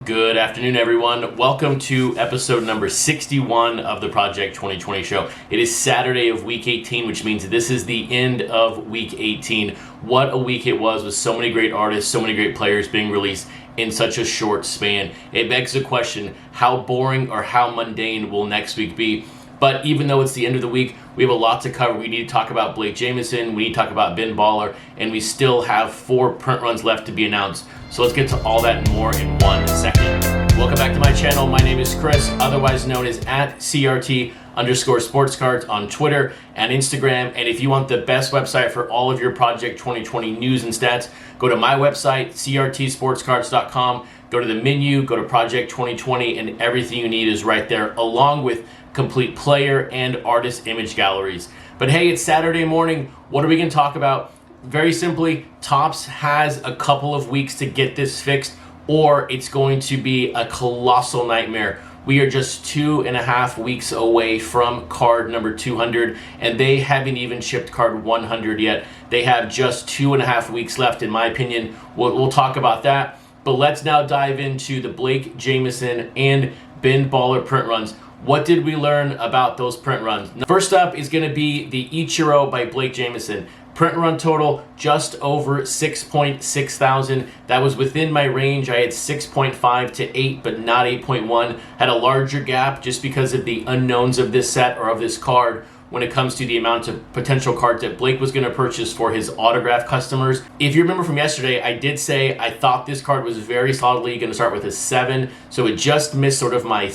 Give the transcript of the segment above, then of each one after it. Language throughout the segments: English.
Good afternoon, everyone. Welcome to episode number 61 of the Project 2020 show. It is Saturday of week 18, which means this is the end of week 18. What a week it was with so many great artists, so many great players being released in such a short span. It begs the question, how boring or how mundane will next week be? But even though it's the end of the week, we have a lot to cover. We need to talk about Blake Jamieson, we need to talk about Ben Baller, and we still have 4 print runs left to be announced. So let's get to all that and more in 1 second. Welcome back to my channel. My name is Chris, otherwise known as @CRT_Sportscards on Twitter and Instagram. And if you want the best website for all of your Project 2020 news and stats, go to my website, CRTSportscards.com. Go to the menu, go to Project 2020, and everything you need is right there, along with complete player and artist image galleries. But hey, it's Saturday morning. What are we going to talk about? Very simply, Topps has a couple of weeks to get this fixed, or it's going to be a colossal nightmare. We are just 2.5 weeks away from card number 200, and they haven't even shipped card 100 yet. They have just 2.5 weeks left, in my opinion. We'll talk about that. But let's now dive into the Blake Jamieson and Ben Baller print runs. What did we learn about those print runs? First up is going to be the Ichiro by Blake Jamieson. Print run total just over 6.6 thousand. That was within my range. I had 6.5 to 8, but not 8.1. Had a larger gap just because of the unknowns of this set or of this card when it comes to the amount of potential cards that Blake was going to purchase for his autograph customers. If you remember from yesterday, I did say I thought this card was very solidly going to start with a 7, so it just missed sort of my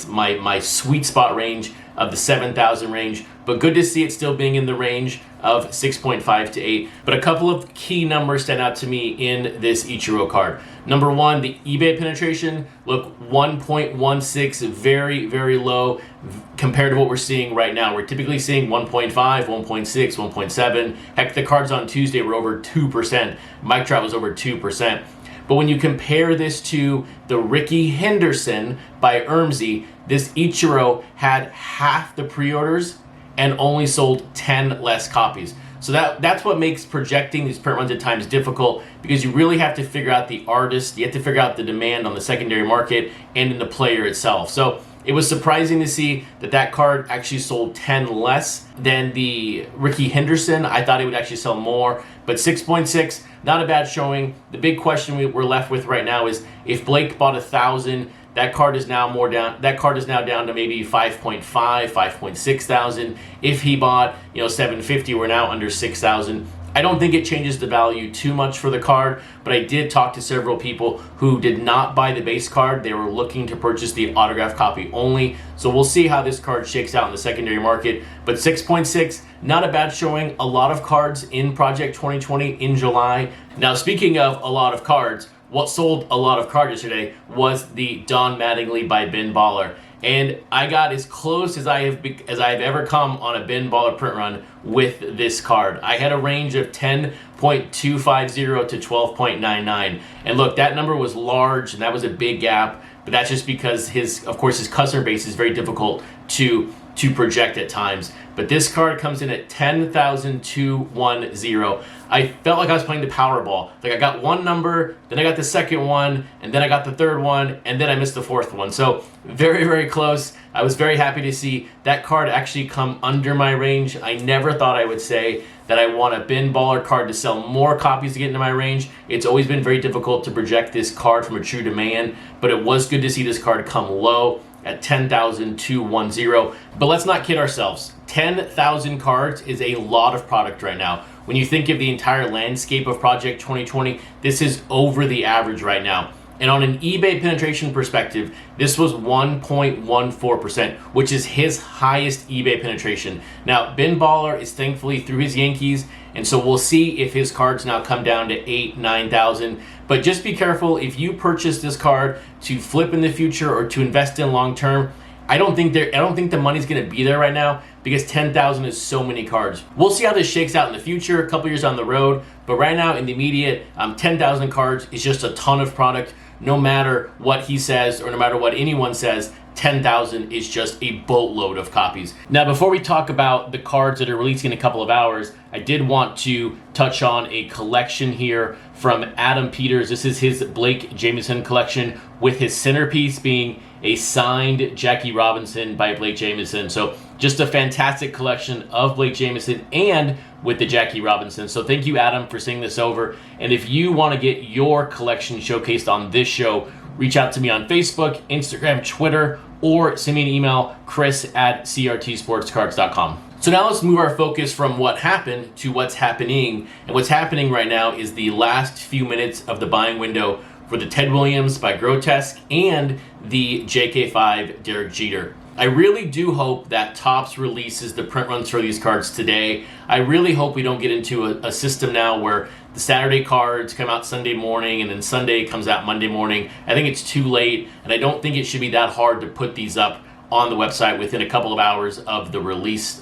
sweet spot range of the 7,000 range, but good to see it still being in the range of 6.5 to 8. But a couple of key numbers stand out to me in this Ichiro card. Number one, the eBay penetration, look, 1.16, very, very low compared to what we're seeing right now. We're typically seeing 1.5, 1.6, 1.7. Heck, the cards on Tuesday were over 2%. Mike Trout was over 2%. But when you compare this to the Ricky Henderson by Ermsey, this Ichiro had half the pre-orders and only sold 10 less copies. So that's what makes projecting these print runs at times difficult, because you really have to figure out the artist, you have to figure out the demand on the secondary market and in the player itself. So it was surprising to see that card actually sold 10 less than the Ricky Henderson. I thought it would actually sell more, but 6.6, not a bad showing. The big question we're left with right now is if Blake bought 1,000, that card is now down to maybe 5.5, 5.6 thousand. If he bought, 750, we're now under 6,000. I don't think it changes the value too much for the card, but I did talk to several people who did not buy the base card. They were looking to purchase the autograph copy only. So we'll see how this card shakes out in the secondary market. But 6.6, not a bad showing. A lot of cards in Project 2020 in July. Now, speaking of a lot of cards, what sold a lot of cards yesterday was the Don Mattingly by Ben Baller. And I got as close as I have ever come on a Ben Baller print run with this card. I had a range of 10.250 to 12.99. And look, that number was large and that was a big gap, but that's just because his customer base is very difficult to project at times. But this card comes in at 10,210. I felt like I was playing the Powerball. Like I got one number, then I got the second one, and then I got the third one, and then I missed the fourth one. So very, very close. I was very happy to see that card actually come under my range. I never thought I would say that I want a Ben Baller card to sell more copies to get into my range. It's always been very difficult to project this card from a true demand, but it was good to see this card come low at 10,210. But let's not kid ourselves. 10,000 cards is a lot of product right now. When you think of the entire landscape of Project 2020, this is over the average right now. And on an eBay penetration perspective, this was 1.14%, which is his highest eBay penetration. Now, Ben Baller is thankfully through his Yankees, and so we'll see if his cards now come down to 8,000, 9,000. But just be careful, if you purchase this card to flip in the future or to invest in long term, I don't think the money's going to be there right now, because 10,000 is so many cards. We'll see how this shakes out in the future, a couple years down the road, but right now in the immediate, 10,000 cards is just a ton of product. no matter what he says or no matter what anyone says, 10,000 is just a boatload of copies. Now, before we talk about the cards that are releasing in a couple of hours, I did want to touch on a collection here from Adam Peters. This is his Blake Jamieson collection, with his centerpiece being a signed Jackie Robinson by Blake Jamieson. So just a fantastic collection of Blake Jamieson and with the Jackie Robinson. So thank you, Adam, for sending this over. And if you want to get your collection showcased on this show, reach out to me on Facebook, Instagram, Twitter, or send me an email, chris@crtsportscards.com. So now let's move our focus from what happened to what's happening. And what's happening right now is the last few minutes of the buying window for the Ted Williams by Grotesque and the JK5 Derek Jeter. I really do hope that Topps releases the print runs for these cards today. I really hope we don't get into a system now where the Saturday cards come out Sunday morning and then Sunday comes out Monday morning. I think it's too late, and I don't think it should be that hard to put these up on the website within a couple of hours of the release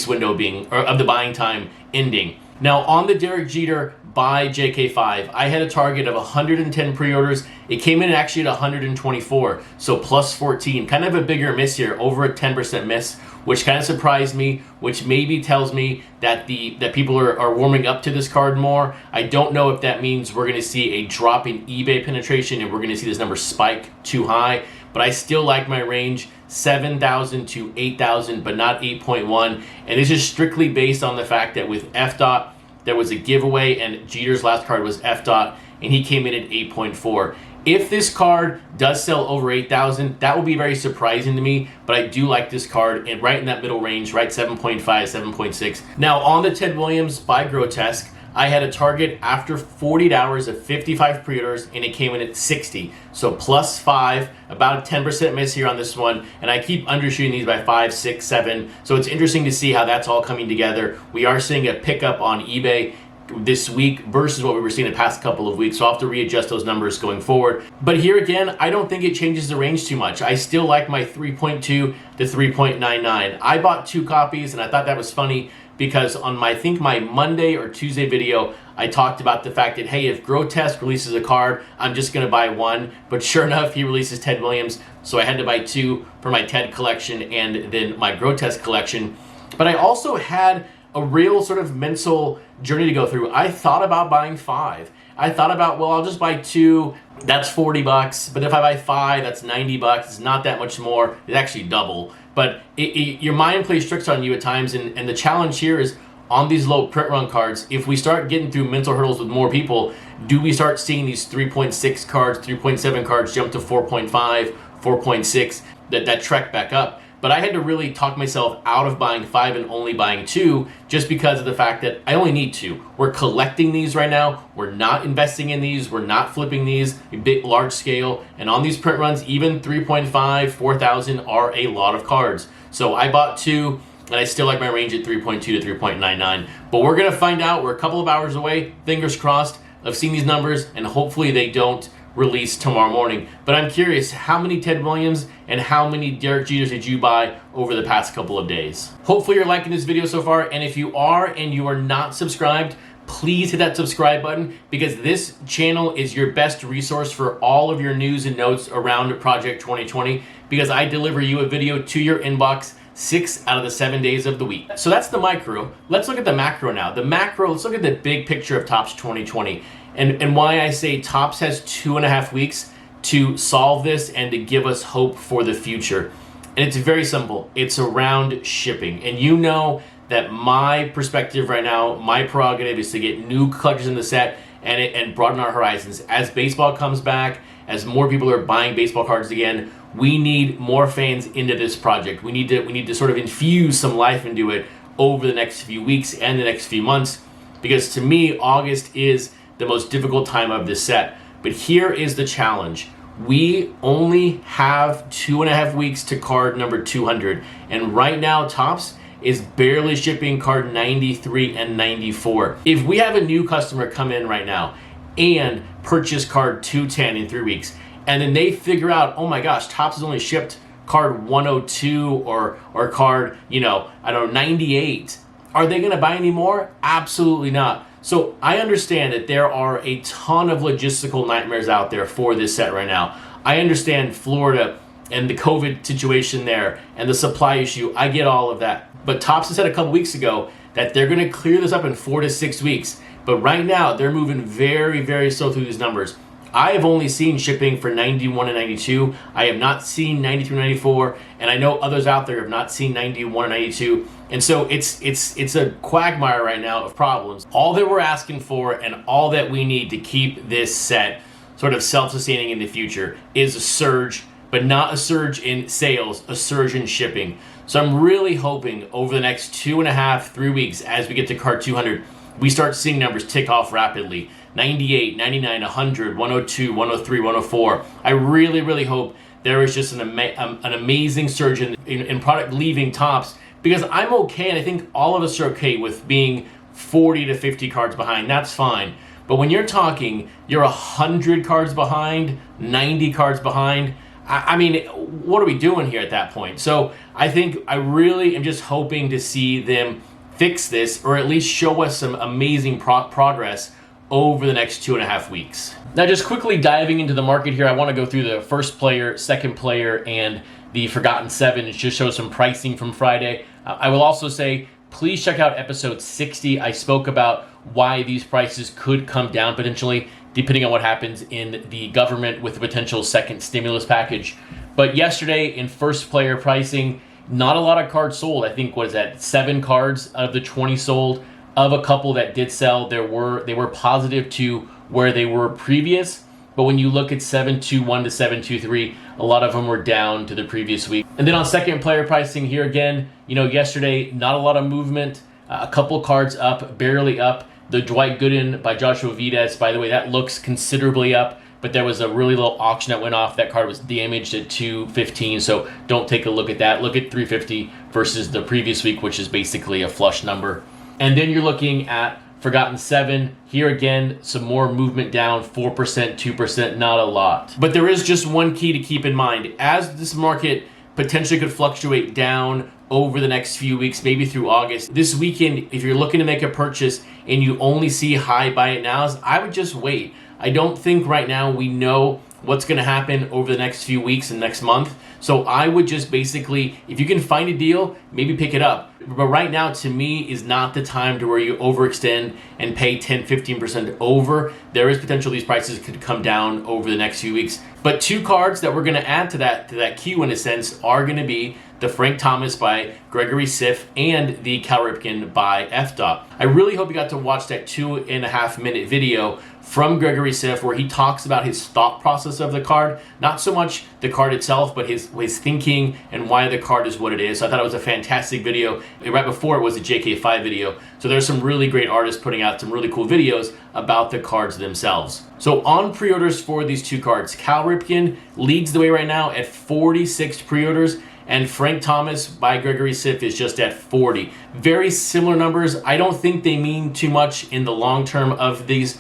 window being, or of the buying time ending. Now, on the Derek Jeter by JK5, I had a target of 110 pre-orders. It came in actually at 124, so plus 14. Kind of a bigger miss here, over a 10% miss, which kind of surprised me, which maybe tells me that people are warming up to this card more. I don't know if that means we're going to see a drop in eBay penetration and we're going to see this number spike too high, but I still like my range, 7,000 to 8,000, but not 8.1. And this is strictly based on the fact that with FDOT, there was a giveaway, and Jeter's last card was FDOT, and he came in at 8.4. If this card does sell over 8,000, that will be very surprising to me, but I do like this card, and right in that middle range, right, 7.5, 7.6. Now, on the Ted Williams by Grotesque, I had a target after 48 hours of 55 pre-orders, and it came in at 60. So plus 5, about a 10% miss here on this one. And I keep undershooting these by 5, 6, 7. So it's interesting to see how that's all coming together. We are seeing a pickup on eBay this week versus what we were seeing the past couple of weeks. So I'll have to readjust those numbers going forward. But here again, I don't think it changes the range too much. I still like my 3.2 to 3.99. I bought 2 copies, and I thought that was funny because on I think my Monday or Tuesday video, I talked about the fact that, hey, if Grotesque releases a card, I'm just going to buy 1. But sure enough, he releases Ted Williams, so I had to buy 2 for my Ted collection and then my Grotesque collection. But I also had a real sort of mental journey to go through. I thought about buying 5. I thought about, well, I'll just buy 2. That's $40. But if I buy 5, that's $90. It's not that much more. It's actually double. But your mind plays tricks on you at times, and the challenge here is on these low print run cards, if we start getting through mental hurdles with more people, do we start seeing these 3.6 cards, 3.7 cards jump to 4.5, 4.6, that trek back up? But I had to really talk myself out of buying 5 and only buying 2 just because of the fact that I only need 2. We're collecting these right now. We're not investing in these. We're not flipping these big, large scale. And on these print runs, even 3.5, 4,000 are a lot of cards. So I bought 2, and I still like my range at 3.2 to 3.99. But we're going to find out. We're a couple of hours away, fingers crossed, of seeing these numbers, and hopefully they don't release tomorrow morning. But I'm curious, how many Ted Williams and how many Derek Jeters did you buy over the past couple of days? Hopefully you're liking this video so far, and if you are and you are not subscribed, please hit that subscribe button, because this channel is your best resource for all of your news and notes around Project 2020, because I deliver you a video to your inbox 6 out of the 7 days of the week. So that's the micro. Let's look at the macro now. The macro, let's look at the big picture of Topps 2020. And why I say Topps has 2.5 weeks to solve this and to give us hope for the future. And it's very simple. It's around shipping. And you know that my perspective right now, my prerogative is to get new collectors in the set and broaden our horizons. As baseball comes back, as more people are buying baseball cards again, we need more fans into this project. We need to sort of infuse some life into it over the next few weeks and the next few months, because to me, August is the most difficult time of this set. But here is the challenge. We only have 2.5 weeks to card number 200. And right now, Topps is barely shipping card 93 and 94. If we have a new customer come in right now and purchase card 210 in 3 weeks, and then they figure out, oh my gosh, Topps has only shipped card 102 or card, I don't know, 98. Are they gonna buy any more? Absolutely not. So I understand that there are a ton of logistical nightmares out there for this set right now. I understand Florida and the COVID situation there and the supply issue. I get all of that. But Topps said a couple weeks ago that they're going to clear this up in 4 to 6 weeks. But right now, they're moving very, very slow through these numbers. I have only seen shipping for 91 and 92. I have not seen 93 and 94, and I know others out there have not seen 91 and 92. And so it's a quagmire right now of problems. All that we're asking for and all that we need to keep this set sort of self-sustaining in the future is a surge, but not a surge in sales, a surge in shipping. So I'm really hoping over the next 2.5, 3 weeks as we get to card 200, we start seeing numbers tick off rapidly. 98, 99, 100, 102, 103, 104. I really, really hope there is just an amazing surge in product leaving Topps, because I'm okay, and I think all of us are okay with being 40 to 50 cards behind. That's fine. But when you're talking, you're 100 cards behind, 90 cards behind, I mean, what are we doing here at that point? So I think I really am just hoping to see them fix this, or at least show us some amazing progress over the next 2.5 weeks. Now, just quickly diving into the market here, I want to go through the first player, second player, and the Forgotten 7 and just show some pricing from Friday. I will also say, please check out episode 60. I spoke about why these prices could come down potentially, depending on what happens in the government with the potential second stimulus package. But yesterday in first player pricing, not a lot of cards sold. I think, what is that, 7 cards out of the 20 sold. Of a couple that did sell, they were positive to where they were previous. But when you look at 721 to 723, a lot of them were down to the previous week. And then on second player pricing here again, yesterday, not a lot of movement. A couple cards up, barely up. The Dwight Gooden by Joshua Vides, by the way, that looks considerably up. But there was a really low auction that went off. That card was damaged at 215, so don't take a look at that. Look at 350 versus the previous week, which is basically a flush number. And then you're looking at Forgotten 7. Here again, some more movement down, 4%, 2%, not a lot. But there is just one key to keep in mind. As this market potentially could fluctuate down over the next few weeks, maybe through August, this weekend, if you're looking to make a purchase and you only see high buy it nows, I would just wait. I don't think right now we know what's going to happen over the next few weeks and next month. So I would just basically, if you can find a deal, maybe pick it up. But right now, to me, is not the time to where you overextend and pay 10, 15% over. There is potential these prices could come down over the next few weeks. But 2 cards that we're going to add to that queue in a sense are going to be the Frank Thomas by Gregory Siff and the Cal Ripken by FDOT. I really hope you got to watch that 2.5 minute video from Gregory Siff where he talks about his thought process of the card, not so much the card itself, but his thinking and why the card is what it is. So I thought it was a fantastic video. Right before it was a JK5 video. So there's some really great artists putting out some really cool videos about the cards themselves. So on pre-orders for these 2 cards, Cal Ripken leads the way right now at 46 pre-orders, and Frank Thomas by Gregory Siff is just at 40. Very similar numbers. I don't think they mean too much in the long term of these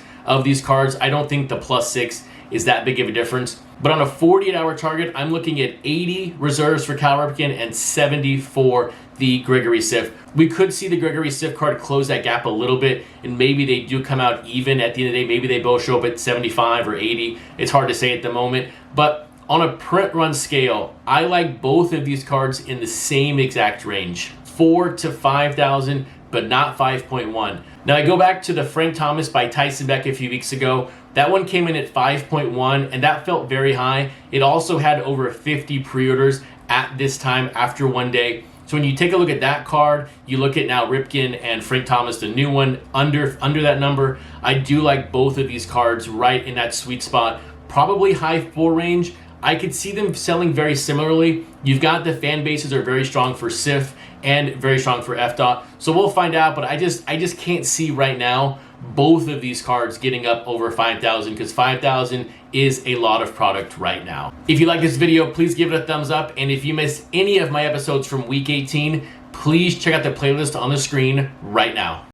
cards. I don't think the +6 is that big of a difference. But on a 48-hour target, I'm looking at 80 reserves for Cal Ripken and 70 for the Gregory Siff. We could see the Gregory Siff card close that gap a little bit, and maybe they do come out even at the end of the day. Maybe they both show up at 75 or 80. It's hard to say at the moment. But on a print run scale, I like both of these cards in the same exact range, 4,000 to 5,000, but not 5.1. Now I go back to the Frank Thomas by Tyson Beck a few weeks ago. That one came in at 5.1, and that felt very high. It also had over 50 pre-orders at this time after one day. So when you take a look at that card, you look at now Ripken and Frank Thomas, the new one, under that number. I do like both of these cards right in that sweet spot, probably high 4 range. I could see them selling very similarly. You've got the fan bases are very strong for Siff and very strong for FDOT. So we'll find out, but I just can't see right now both of these cards getting up over 5,000, because 5,000 is a lot of product right now. If you like this video, please give it a thumbs up. And if you missed any of my episodes from week 18, please check out the playlist on the screen right now.